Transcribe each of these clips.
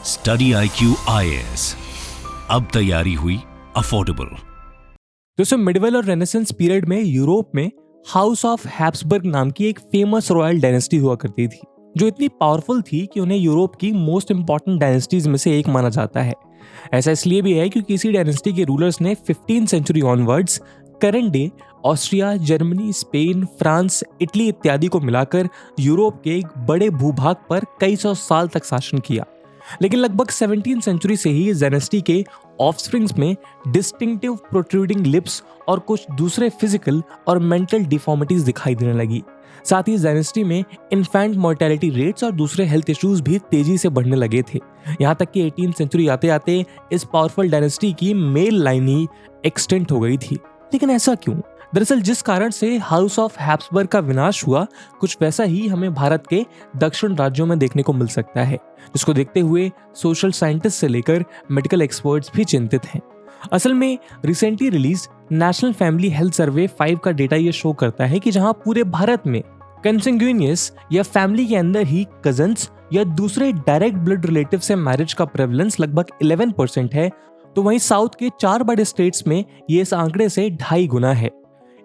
Study IQ IAS, अब तैयारी हुई अफोर्डेबल। दोस्तों, मिडवेल और रेनेसेंस पीरियड में यूरोप में हाउस ऑफ हैब्सबर्ग नाम की एक फेमस रॉयल डायनेस्टी हुआ करती थी, जो इतनी पावरफुल थी कि उन्हें यूरोप की मोस्ट इंपॉर्टेंट डायनेस्टीज में से एक माना जाता है। ऐसा इसलिए भी है क्योंकि इसी डायनेस्टी के रूलर्स ने 15th century onwards current day Austria, Germany, Spain, France, Italy इत्यादि को मिलाकर यूरोप के एक बड़े भूभाग पर कई सौ साल तक शासन किया। लेकिन लगभग 17th सेंचुरी से ही इस डायनेस्टी के ऑफस्प्रिंग्स में डिस्टिंक्टिव प्रोट्रूडिंग लिप्स और कुछ दूसरे फिजिकल और मेंटल डिफॉर्मिटीज दिखाई देने लगी। साथ ही इस डायनेस्टी में इन्फेंट मोर्टेलिटी रेट्स और दूसरे हेल्थ इश्यूज भी तेजी से बढ़ने लगे थे। यहाँ तक कि 18th सेंचुरी आते आते इस पावरफुल डायनेस्टी की मेल लाइन ही एक्सटेंट हो गई थी। लेकिन ऐसा क्यों? दरअसल जिस कारण से हाउस ऑफ हैब्सबर्ग का विनाश हुआ, कुछ वैसा ही हमें भारत के दक्षिण राज्यों में देखने को मिल सकता है, जिसको देखते हुए सोशल साइंटिस्ट से लेकर मेडिकल एक्सपर्ट्स भी चिंतित हैं। असल में recently release national family health survey 5 का डेटा ये शो करता है कि जहां पूरे भारत में कंसंग्यूनियस या फैमिली के अंदर ही कजन्स या दूसरे डायरेक्ट ब्लड रिलेटिव से मैरिज का प्रेवलेंस लगभग 11% है, तो वहीं साउथ के 4 बड़े स्टेट्स में ये इस आंकड़े से 2.5 गुना है।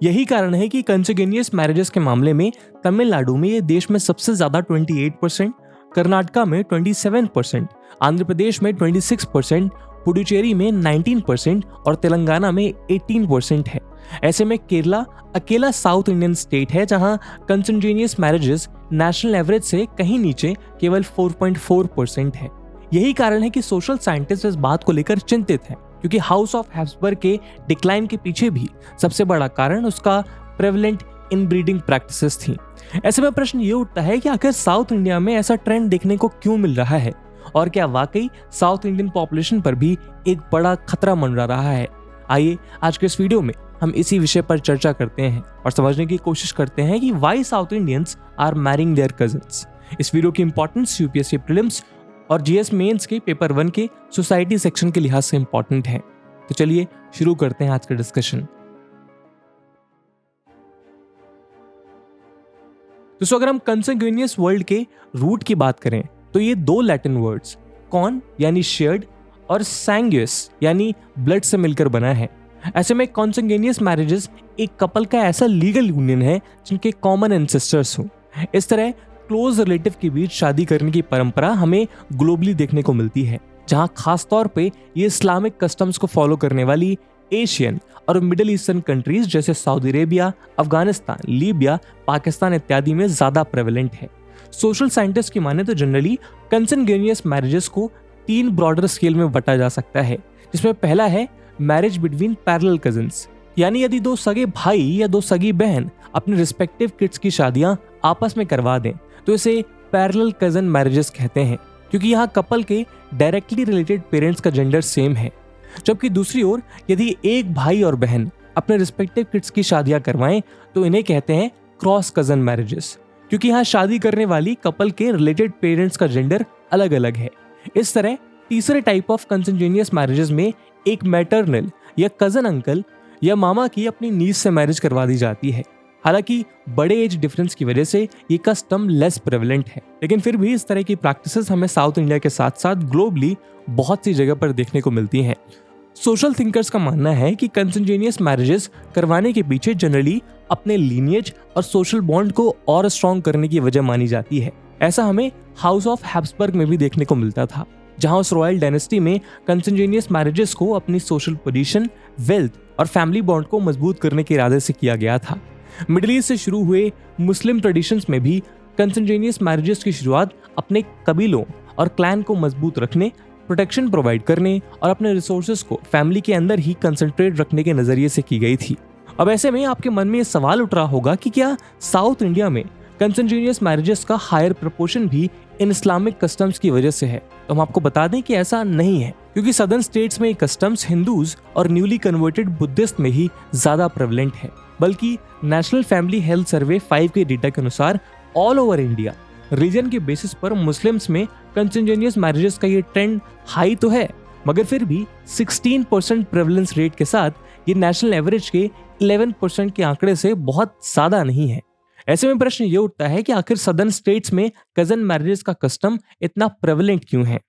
यही कारण है कि कंसंग्यूनियस मैरिजेस के मामले में तमिलनाडु में ये देश में सबसे ज्यादा 28%, कर्नाटका में 27%, आंध्र प्रदेश में 26%, पुडुचेरी में 19% और तेलंगाना में 18% है। ऐसे में केरला अकेला साउथ इंडियन स्टेट है जहां कंसंग्यूनियस मैरिजेस नेशनल एवरेज से कहीं नीचे केवल 4.4% है। यही कारण है कि सोशल साइंटिस्ट इस बात को लेकर चिंतित हैं, क्योंकि हाउस ऑफ हैब्सबर्ग के डिक्लाइन के पीछे भी सबसे बड़ा कारण उसका प्रेवलेंट इनब्रीडिंग प्रैक्टिसेस थी। ऐसे में प्रश्न ये उठता है कि आखिर साउथ इंडिया में ऐसा ट्रेंड देखने को क्यों मिल रहा है, और क्या वाकई साउथ इंडियन पॉपुलेशन पर भी एक बड़ा खतरा मंडरा रहा है? आइए आज के इस वीडियो में हम इसी विषय पर चर्चा करते हैं और समझने की कोशिश करते हैं कि why South Indians are marrying their cousins. इस वीडियो की इंपॉर्टेंस यूपीएससी प्रीलिम्स और जीएस मेंस के पेपर 1 के सोसाइटी सेक्शन के लिहाज से इंपॉर्टेंट है। तो चलिए शुरू करते हैं आज का डिस्कशन। दोस्तों, अगर हम कंसंग्यूनियस वर्ल्ड के रूट की बात करें तो ये 2 लैटिन वर्ड्स कॉन यानी शेयर्ड और सैंग्यूस यानी ब्लड से मिलकर बना है। ऐसे में कंसंग्यूनियस मैरिजेस एक कपल का ऐसा लीगल यूनियन है जिनके कॉमन एंसेस्टर्स हों। इस तरह क्लोज रिलेटिव के बीच शादी करने की परंपरा हमें ग्लोबली देखने को मिलती है, जहां खास तौर पे ये इस्लामिक कस्टम्स को फॉलो करने वाली एशियन और मिडिल ईस्टर्न कंट्रीज जैसे Saudi Arabia, Afghanistan, Libya, Pakistan इत्यादि में ज्यादा प्रेवलेंट है। सोशल साइंटिस्ट की माने तो जनरली कंसंग्यूनियस मैरिजेस को 3 ब्रॉडर स्केल में बांटा जा सकता है, जिसमें पहला है मैरिज बिटवीन पैरेलल कजिन्स, यानी यदि 2 सगे भाई या 2 सगी बहन अपने रिस्पेक्टिव किड्स की शादियां आपस में करवा दें तो इसे पैरेलल कजन मैरिजेस कहते हैं, क्योंकि यहाँ कपल के डायरेक्टली रिलेटेड पेरेंट्स का जेंडर सेम है। जबकि दूसरी ओर यदि एक भाई और बहन अपने रिस्पेक्टिव किड्स की शादियां करवाएं तो इन्हें कहते हैं क्रॉस कजन मैरिजेस, क्योंकि यहाँ शादी करने वाली कपल के रिलेटेड पेरेंट्स का जेंडर अलग अलग है। इस तरह तीसरे टाइप ऑफ कंसंग्यूनियस मैरिजेस में एक मैटरनल या कजन अंकल या मामा की अपनी नीस से मैरिज करवा दी जाती है। हालांकि बड़े एज डिफरेंस की वजह से ये कस्टम लेस प्रेवलेंट है, लेकिन फिर भी इस तरह की प्रैक्टिसेस हमें साउथ इंडिया के साथ साथ ग्लोबली बहुत सी जगह पर देखने को मिलती हैं। सोशल थिंकर्स का मानना है कि कंसंग्यूनियस मैरिजेस करवाने के पीछे जनरली अपने लीनिएज और सोशल बॉन्ड को और स्ट्रॉन्ग करने की वजह मानी जाती है। ऐसा हमें हाउस ऑफ हैब्सबर्ग में भी देखने को मिलता था, जहां उस रॉयल डायनेस्टी में कंसंग्यूनियस मैरिजेस को अपनी सोशल पोजीशन, वेल्थ और फैमिली बॉन्ड को मजबूत करने के इरादे से किया गया था। मिडिल ईस्ट से शुरू हुए मुस्लिम ट्रेडिशंस में भी कंसंग्यूनियस मैरिजेस की शुरुआत अपने कबीलों और क्लैन को मजबूत रखने, प्रोटेक्शन प्रोवाइड करने और अपने रिसोर्सेज को फैमिली के अंदर ही कंसंट्रेट रखने के नजरिए से की गई थी। अब ऐसे में आपके मन में ये सवाल उठ रहा होगा कि क्या साउथ इंडिया में कंसंग्यूनियस मैरिजेस का हायर प्रपोर्शन भी इन इस्लामिक कस्टम्स की वजह से है? तो हम आपको बता दें कि ऐसा नहीं है, क्योंकि सदर्न स्टेट्स में ये कस्टम्स हिंदूज और न्यूली कन्वर्टेड बुद्धिस्ट में ही ज्यादा प्रेवलेंट है। बल्कि नेशनल फैमिली हेल्थ सर्वे 5 के डेटा के अनुसार ऑल ओवर इंडिया रीजन के बेसिस पर मुस्लिम्स में कंसंग्यूनियस मैरिजेस का ये ट्रेंड हाई तो है, मगर फिर भी 16% प्रेवलेंस रेट के साथ ये नेशनल एवरेज के 11% के आंकड़े से बहुत ज्यादा नहीं है। ऐसे में प्रश्न ये उठता है कि आखिर सदर्न स्टेट्स में कजन मैरिजेस का कस्टम इतना प्रेवलेंट क्यों है।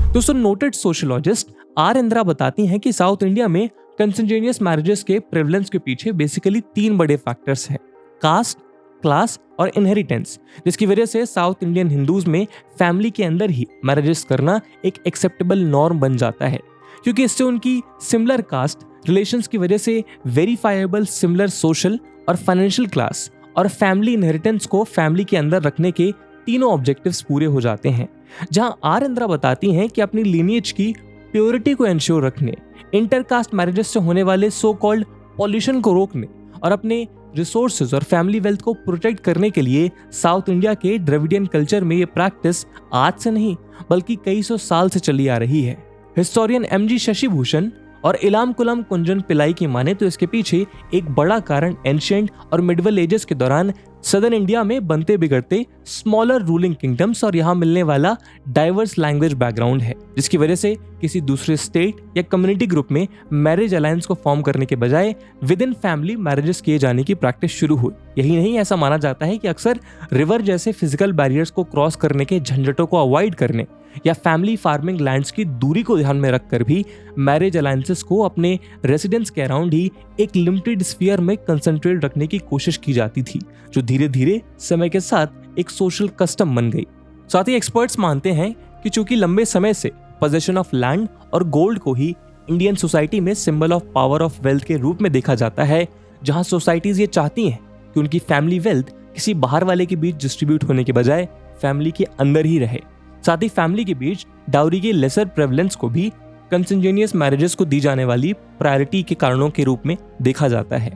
दोस्तों नोटेड सोशियोलॉजिस्ट आर इंदिरा बताती हैं कि साउथ इंडिया में कंसेंजेनियस मैरिजेस के प्रेवलेंस के पीछे बेसिकली 3 बड़े फैक्टर्स हैं, कास्ट, क्लास और इनहेरिटेंस, जिसकी वजह से साउथ इंडियन हिंदूज में फैमिली के अंदर ही मैरिजेस करना एक एक्सेप्टेबल नॉर्म बन जाता है, क्योंकि इससे उनकी सिमिलर कास्ट रिलेशंस की वजह से वेरीफाइबल सिमिलर सोशल और फाइनेंशियल क्लास और फैमिली इनहेरिटेंस को फैमिली के अंदर रखने के तीनों ऑब्जेक्टिव्स पूरे हो जाते हैं। जहां आर इंदिरा बताती हैं कि अपनी लीनिएज की प्योरिटी को इंश्योर रखने, इंटरकास्ट मैरिजेस से होने वाले सो कॉल्ड पॉल्यूशन को रोकने और अपने रिसोर्सेज और फैमिली वेल्थ को प्रोटेक्ट करने के लिए साउथ इंडिया के द्रविडियन कल्चर में ये प्रैक्टिस आज से नहीं बल्कि कई सौ साल से चली आ रही है। हिस्टोरियन एमजी शशिभूषण और इलाम कुलम कुंजन पिलाई की माने तो इसके पीछे एक बड़ा कारण एंशिएंट और मिडवल एजेस के दौरान सदर्न इंडिया में बनते बिगड़ते स्मॉलर रूलिंग किंगडम्स और यहाँ मिलने वाला डाइवर्स लैंग्वेज बैकग्राउंड है, जिसकी वजह से किसी दूसरे स्टेट या कम्युनिटी ग्रुप में मैरिज अलायंस को फॉर्म करने के बजाय विद इन फैमिली मैरिजेस किए जाने की प्रैक्टिस शुरू हुई। यही नहीं, ऐसा माना जाता है कि अक्सर रिवर जैसे फिजिकल बैरियर्स को क्रॉस करने के झंझटों को अवॉइड करने या फैमिली फार्मिंग लैंड्स की दूरी को ध्यान में रखकर भी मैरिज अलायंसेस को अपने रेसिडेंस के अराउंड ही एक लिमिटेड स्फीयर में कंसंट्रेट रखने की कोशिश की जाती थी, जो धीरे धीरे समय के साथ एक सोशल कस्टम बन गई। साथ ही एक्सपर्ट्स मानते हैं कि चूंकि लंबे समय से पोजेशन ऑफ लैंड और गोल्ड को ही इंडियन सोसाइटी में symbol of power of wealth के रूप में देखा जाता है, जहां सोसाइटीज ये चाहती हैं कि उनकी फैमिली वेल्थ किसी बाहर वाले के बीच डिस्ट्रीब्यूट होने के बजाय फैमिली के अंदर ही रहे। साथ ही फैमिली के बीच डाउरी के लेसर प्रेवलेंस को भी कंसेंजेनियस मैरिजेस को दी जाने वाली प्रायोरिटी के कारणों के रूप में देखा जाता है।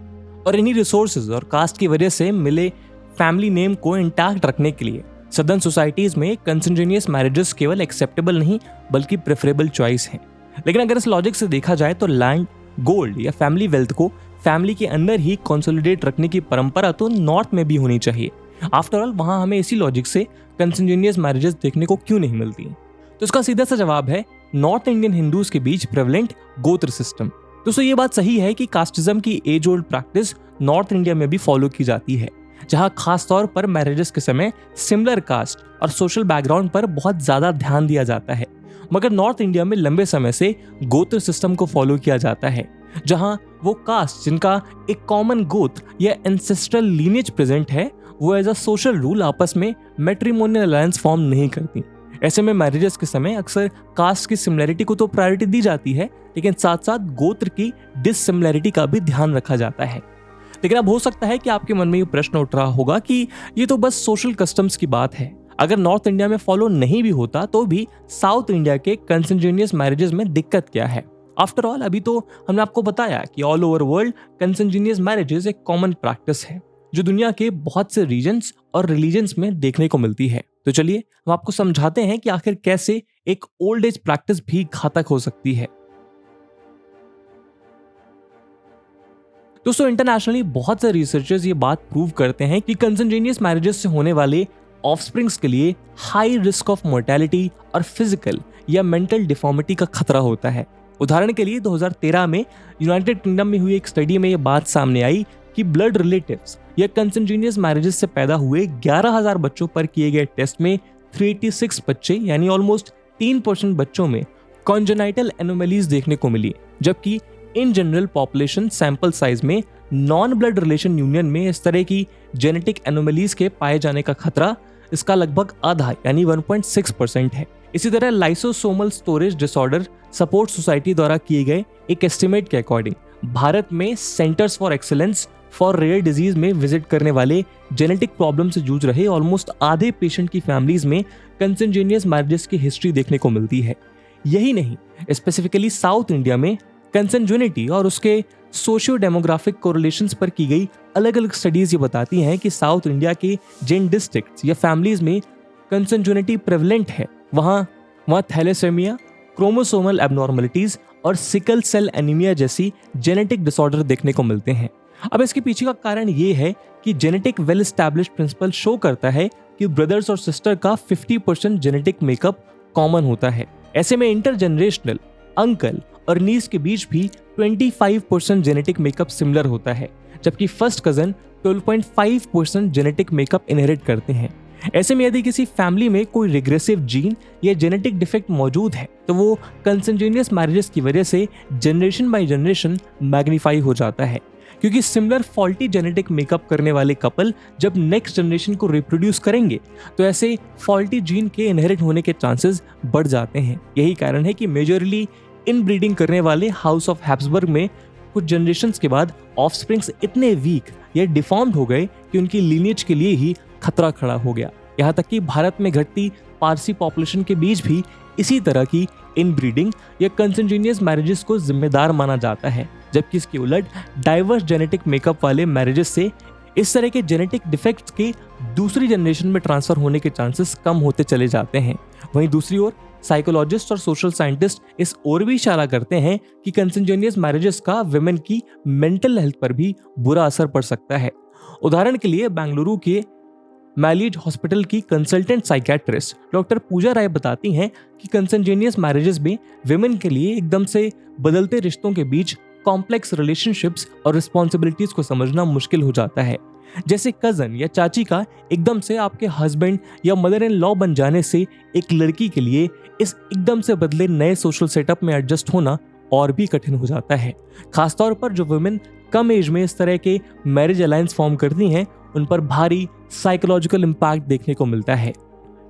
और इन्हीं रिसोर्सेज और कास्ट की वजह से मिले फैमिली नेम को इंटैक्ट रखने के लिए सदर्न सोसाइटीज में कंसेंजेनियस मैरिजेस केवल एक्सेप्टेबल नहीं बल्कि प्रेफरेबल चॉइस है। लेकिन अगर इस लॉजिक से देखा जाए तो लैंड, गोल्ड या फैमिली वेल्थ को फैमिली के अंदर ही कंसोलिडेट रखने की परंपरा तो नॉर्थ में भी होनी चाहिए। आफ्टर ऑल वहां हमें इसी लॉजिक से कंसेंजेनियस मैरिजेस देखने को क्यों नहीं मिलती? तो इसका सीधा सा जवाब है नॉर्थ इंडियन हिंदूज के बीच प्रेवलेंट गोत्र सिस्टम। दोस्तों ये बात सही है कि कास्टिज्म की age old practice North India में भी फॉलो की जाती है, जहां खास तौर पर मैरिजेस के समय सिमिलर कास्ट और सोशल बैकग्राउंड पर बहुत ज्यादा ध्यान दिया जाता है। मगर नॉर्थ इंडिया में लंबे समय से गोत्र सिस्टम को फॉलो किया जाता है, जहां वो कास्ट जिनका एक कॉमन गोत्र या एंसेस्ट्रल लीनेज प्रेजेंट है वो एज अ सोशल रूल आपस में मैट्रिमोनियल अलायंस फॉर्म नहीं करती। ऐसे में मैरिजेस के समय अक्सर कास्ट की सिमिलरिटी को तो प्रायोरिटी दी जाती है, लेकिन साथ साथ गोत्र की डिससिमिलरिटी का भी ध्यान रखा जाता है। लेकिन अब हो सकता है कि आपके मन में ये प्रश्न उठ रहा होगा कि ये तो बस सोशल कस्टम्स की बात है, अगर नॉर्थ इंडिया में फॉलो नहीं भी होता तो भी साउथ इंडिया के कंसेंजेनियस मैरिजेस में दिक्कत क्या है? आफ्टर ऑल अभी तो हमने आपको बताया कि ऑल ओवर वर्ल्ड कंसेंजेनियस मैरिजेस एक कॉमन प्रैक्टिस है जो दुनिया के बहुत से रीजन्स और रिलीजन्स में देखने को मिलती है। तो चलिए हम आपको समझाते हैं कि आखिर कैसे एक ओल्ड एज प्रैक्टिस भी घातक हो सकती है। दोस्तों इंटरनेशनली बहुत से रिसर्चर्स ये बात प्रूव करते हैं कि कंसेंजेनियस मैरिजेस से होने वाले ऑफस्प्रिंग्स के लिए हाई रिस्क ऑफ मोर्टेलिटी और फिजिकल या मेंटल डिफॉर्मिटी का खतरा होता है। उदाहरण के लिए 2013 में यूनाइटेड किंगडम में हुई एक स्टडी में यह बात सामने आई कि ब्लड रिलेटिव्स या कंसेंजेनियस मैरिजेस से पैदा हुए 11,000 बच्चों पर किए गए टेस्ट में 386 बच्चे यानी ऑलमोस्ट 3% बच्चों में कॉन्जेनाइटल एनोमलीज देखने को मिली, जबकि in general population sample size में नॉन ब्लड रिलेशन यूनियन में इस तरह की जेनेटिक एनोमलीज के पाए जाने का खतरा इसका लगभग आधा यानी 1.6% है। इसी तरह lysosomal storage disorder support society द्वारा किए गए एक एस्टिमेट के अकॉर्डिंग भारत में centres for excellence for rare disease में विजिट करने वाले जेनेटिक प्रॉब्लम से जूझ रहे ऑलमोस्ट आधे पेशेंट की फैमिलीज में कंसेंजेनियस मैरिजेस की हिस्ट्री देखने को मिलती है। यही नहीं, स्पेसिफिकली साउथ इंडिया में कंसेंजुनिटी और उसके सोशियो डेमोग्राफिक कोरिलेशंस पर की गई अलग अलग स्टडीज ये बताती हैं कि साउथ इंडिया के जिन डिस्ट्रिक्ट्स या फैमिलीज में कंसेंजुनिटी प्रेवलेंट है वहाँ थैलेसेमिया, क्रोमोसोमल एबनॉर्मलिटीज और सिकल सेल एनीमिया जैसी जेनेटिक डिसऑर्डर देखने को मिलते हैं। अब इसके पीछे का कारण ये है कि genetic well established principle show करता है कि ब्रदर्स और सिस्टर का 50% जेनेटिक मेकअप कॉमन होता है। ऐसे में इंटरजेनरेशनल अंकल और नीस के बीच भी 25% जेनेटिक मेकअप सिमिलर होता है, जबकि first cousin 12.5% genetic makeup inherit करते हैं। ऐसे में यदि किसी फैमिली में कोई रिग्रेसिव जीन या जेनेटिक डिफेक्ट मौजूद है तो वो कंसेंजुनियस मैरिजेस की वजह से जनरेशन बाय जनरेशन मैग्नीफाई हो जाता है, क्योंकि सिमिलर फॉल्टी जेनेटिक मेकअप करने वाले कपल जब नेक्स्ट जनरेशन को रिप्रोड्यूस करेंगे तो ऐसे फॉल्टी जीन के इनहेरिट होने के चांसेस बढ़ जाते हैं। यही कारण है कि मेजरली इनब्रीडिंग करने वाले हाउस ऑफ हैब्सबर्ग में कुछ जनरेशंस के बाद ऑफस्प्रिंग्स इतने वीक या डिफॉर्म्ड हो गए कि उनकी लीनिएज के लिए ही खतरा खड़ा हो गया। यहाँ तक कि भारत में घटती पारसी पॉपुलेशन के बीच भी इसी तरह की इनब्रीडिंग या कंसेंजुनियस मैरिजेस को जिम्मेदार माना जाता है, जबकि इसके उलट डाइवर्स जेनेटिक मेकअप वाले मैरिजेस से इस तरह के जेनेटिक डिफेक्ट्स के दूसरी जनरेशन में ट्रांसफर होने के चांसेस कम होते चले जाते हैं। वहीं दूसरी ओर साइकोलॉजिस्ट और सोशल साइंटिस्ट इस ओर भी इशारा करते हैं कि कंसेंजुनियस मैरिजेस का विमेन की मेंटल हेल्थ पर भी बुरा असर पड़ सकता है। उदाहरण के लिए बेंगलुरु के मैलियज हॉस्पिटल की कंसल्टेंट साइकियाट्रिस्ट डॉक्टर पूजा राय बताती हैं कि कंसेंजुनियस मैरिजेस में विमेन के लिए एकदम से बदलते रिश्तों के बीच कॉम्प्लेक्स रिलेशनशिप्स और रिस्पॉन्सिबिलिटीज को समझना मुश्किल हो जाता है। जैसे कजन या चाची का एकदम से आपके हस्बैंड या मदर इन लॉ बन जाने से एक लड़की के लिए इस एकदम से बदले नए सोशल सेटअप में एडजस्ट होना और भी कठिन हो जाता है। खासतौर पर जो वुमेन कम एज में इस तरह के मैरिज अलायंस फॉर्म करती हैं उन पर भारी साइकोलॉजिकल इम्पैक्ट देखने को मिलता है।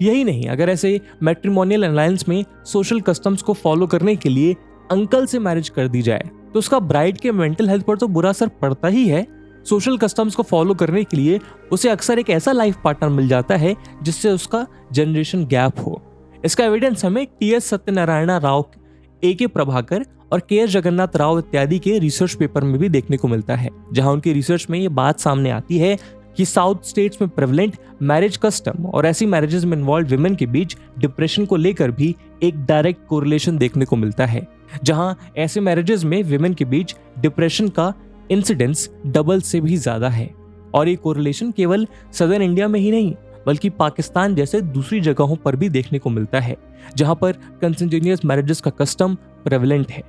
यही नहीं, अगर ऐसे मैट्रिमोनियल अलायंस में सोशल कस्टम्स को फॉलो करने के लिए अंकल से मैरिज कर दी जाए तो उसका ब्राइड के मेंटल हेल्थ पर तो बुरा असर पड़ता ही है। सोशल कस्टम्स को फॉलो करने के लिए उसे अक्सर एक ऐसा लाइफ पार्टनर मिल जाता है जिससे उसका जनरेशन गैप हो। इसका एविडेंस हमें टी.एस. सत्यनारायण राव, ए.के. प्रभाकर और के.एस. जगन्नाथ राव इत्यादि के रिसर्च पेपर में भी देखने को मिलता है, जहां उनकी रिसर्च में ये बात सामने आती है कि साउथ स्टेट्स में प्रेवलेंट मैरिज कस्टम और ऐसी मैरिजेस में इन्वॉल्व विमेन के बीच डिप्रेशन को लेकर भी एक डायरेक्ट कोरिलेशन देखने को मिलता है, जहां ऐसे मैरिजेस में विमेन के बीच डिप्रेशन का इंसिडेंस डबल से भी ज्यादा है। और ये कोरिलेशन केवल सदर्न इंडिया में ही नहीं बल्कि पाकिस्तान जैसे दूसरी जगहों पर भी देखने को मिलता है, जहां पर कंसेंजुनियस मैरिजेस का कस्टम प्रेवलेंट है।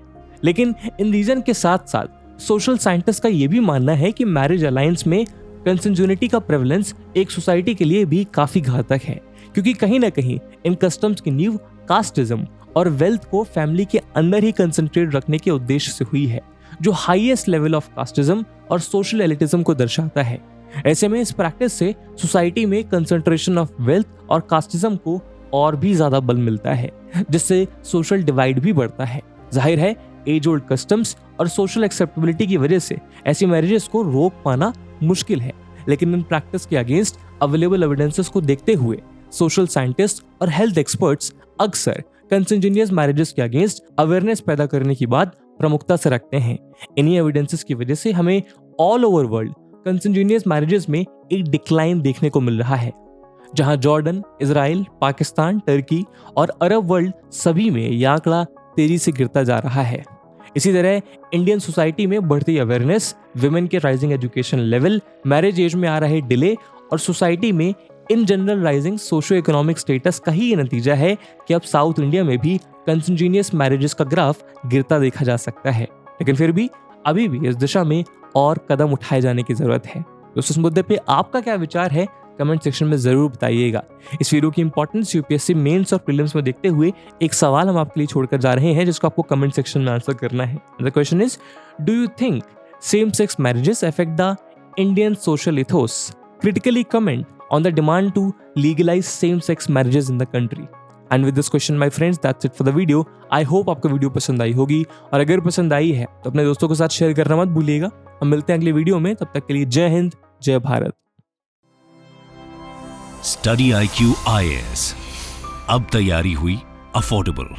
लेकिन इन रीजन के साथ साथ सोशल साइंटिस्ट का यह भी मानना है कि मैरिज अलायंस में कंसेंजुनिटी का प्रेवलेंस एक सोसाइटी के लिए भी काफी घातक है, क्योंकि कहीं ना कहीं इन कस्टम्स की नींव कास्टिज्म और वेल्थ को फैमिली के अंदर ही कंसंट्रेट रखने के उद्देश्य से हुई है, जो हाईएस्ट लेवल ऑफ कास्टिज्म और सोशल एलिटिज्म को दर्शाता है। ऐसे में इस प्रैक्टिस से सोसाइटी में कंसंट्रेशन ऑफ वेल्थ और कास्टिज्म को और भी ज्यादा बल मिलता है, जिससे सोशल डिवाइड भी बढ़ता है। जाहिर है एज ओल्ड कस्टम्स और सोशल एक्सेप्टेबिलिटी की वजह से ऐसी मैरिजेस को रोक पाना मुश्किल है, लेकिन इन प्रैक्टिस के अगेंस्ट अवेलेबल एविडेंसेस को देखते हुए सोशल साइंटिस्ट और हेल्थ एक्सपर्ट्स अक्सर कंसेंजुनियस मैरिजेस के अगेंस्ट अवेयरनेस पैदा करने की बात प्रमुखता से रखते हैं। इन्हीं एविडेंसेस की वजह से हमें ऑल ओवर वर्ल्ड कंसेंजुनियस मैरिजेस में एक डिक्लाइन देखने को मिल रहा है, जहां जॉर्डन, इजराइल, पाकिस्तान, टर्की और अरब वर्ल्ड सभी में यह आंकड़ा तेजी से गिरता जा रहा है। इसी तरह इंडियन सोसाइटी में बढ़ती अवेयरनेस, विमेन के rising education level, marriage age में आ रहे डिले और सोसाइटी में in general rising socio economic status का ही ये नतीजा है कि अब साउथ इंडिया में भी कंसेंजुनियस मैरिजेस का ग्राफ गिरता देखा जा सकता है। लेकिन फिर भी अभी भी इस दिशा में और कदम उठाए जाने की जरूरत है। दोस्तों, इस मुद्दे पे आपका क्या विचार है कमेंट सेक्शन में जरूर बताइएगा। इस वीडियो की इंपॉर्टेंस यूपीएससी मेंस और प्रीलिम्स में देखते हुए एक सवाल हम आपके लिए छोड़कर जा रहे हैं, जिसको आपको कमेंट सेक्शन में आंसर करना है। The question is, do you think same sex marriages affect the Indian social ethos? Critically comment on the demand to legalize same-sex marriages in the country. And with this question, my friends, that's it for the video. I hope आपको video पसंद आई होगी, और अगर पसंद आई है तो अपने दोस्तों के साथ शेयर करना मत भूलिएगा। हम मिलते हैं अगले वीडियो में, तब तक के लिए जय हिंद, जय भारत। स्टडी IQ IAS, अब तैयारी हुई अफोर्डेबल।